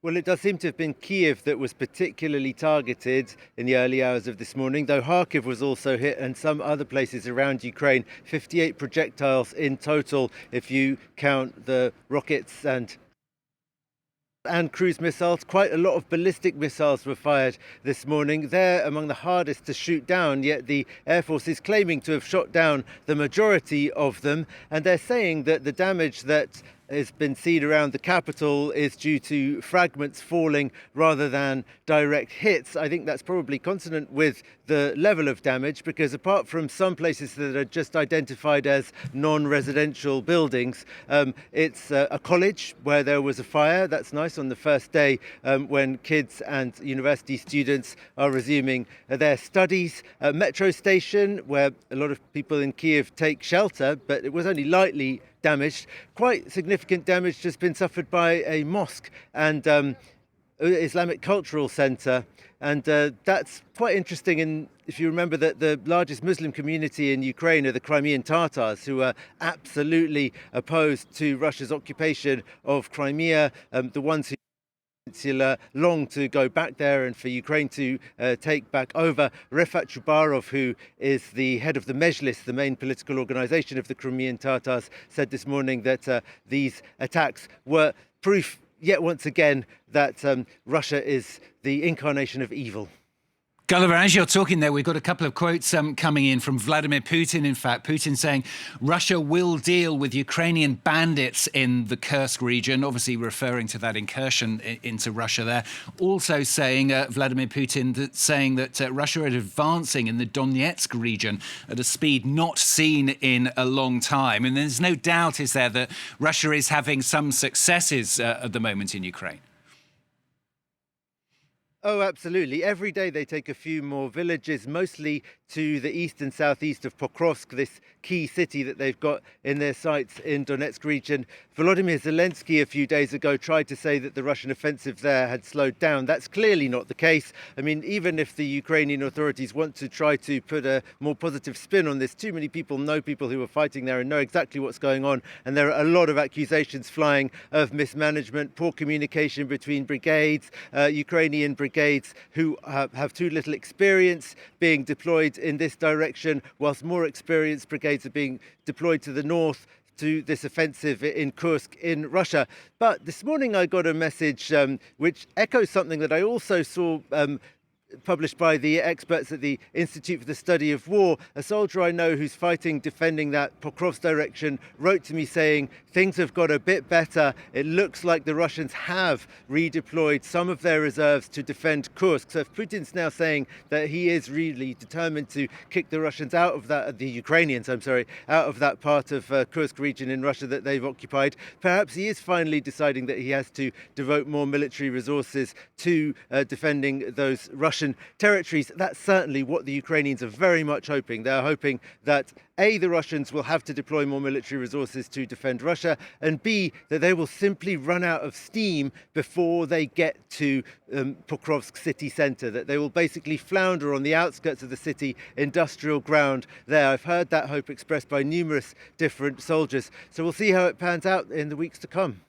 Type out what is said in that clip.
Well, it does seem to have been Kyiv that was particularly targeted in the early hours of this morning, though Kharkiv was also hit and some other places around Ukraine. 58 projectiles in total, if you count the rockets and cruise missiles. Quite a lot of ballistic missiles were fired this morning. They're among the hardest to shoot down, yet the Air Force is claiming to have shot down the majority of them, and they're saying that the damage that has been seen around the capital is due to fragments falling rather than direct hits. I think that's probably consonant with the level of damage, because apart from some places that are just identified as non-residential buildings, it's a college where there was a fire. That's nice on the first day when kids and university students are resuming their studies. A metro station where a lot of people in Kyiv take shelter, but it was only lightly damaged. Quite significant damage has been suffered by a mosque and Islamic cultural centre, and that's quite interesting. And if you remember that the largest Muslim community in Ukraine are the Crimean Tatars, who are absolutely opposed to Russia's occupation of Crimea, the ones who long to go back there and for Ukraine to take back over. Refat Chubarov, who is the head of the Mejlis, the main political organization of the Crimean Tatars, said this morning that these attacks were proof, yet once again, that Russia is the incarnation of evil. Gulliver, as you're talking there, we've got a couple of quotes coming in from Vladimir Putin. In fact, Putin saying Russia will deal with Ukrainian bandits in the Kursk region, obviously referring to that incursion into Russia there. Also saying, Vladimir Putin, saying that Russia is advancing in the Donetsk region at a speed not seen in a long time. And there's no doubt, is there, that Russia is having some successes at the moment in Ukraine? Oh, absolutely. Every day they take a few more villages, mostly to the east and southeast of Pokrovsk, this key city that they've got in their sights in Donetsk region. Volodymyr Zelensky a few days ago tried to say that the Russian offensive there had slowed down. That's clearly not the case. I mean, even if the Ukrainian authorities want to try to put a more positive spin on this, too many people know people who are fighting there and know exactly what's going on. And there are a lot of accusations flying of mismanagement, poor communication between brigades, Ukrainian brigades who have too little experience being deployed in this direction, whilst more experienced brigades are being deployed to the north to this offensive in Kursk in Russia. But this morning I got a message which echoes something that I also saw published by the experts at the Institute for the Study of War. A soldier I know who's fighting, defending that Pokrovsk direction, wrote to me saying things have got a bit better. It looks like the Russians have redeployed some of their reserves to defend Kursk. So if Putin's now saying that he is really determined to kick the Russians out of that, the Ukrainians, I'm sorry, out of that part of Kursk region in Russia that they've occupied, perhaps he is finally deciding that he has to devote more military resources to defending those Russian territories. That's certainly what the Ukrainians are very much hoping. They're hoping that A, the Russians will have to deploy more military resources to defend Russia, and B, that they will simply run out of steam before they get to Pokrovsk city centre, that they will basically flounder on the outskirts of the city, industrial ground there. I've heard that hope expressed by numerous different soldiers. So we'll see how it pans out in the weeks to come.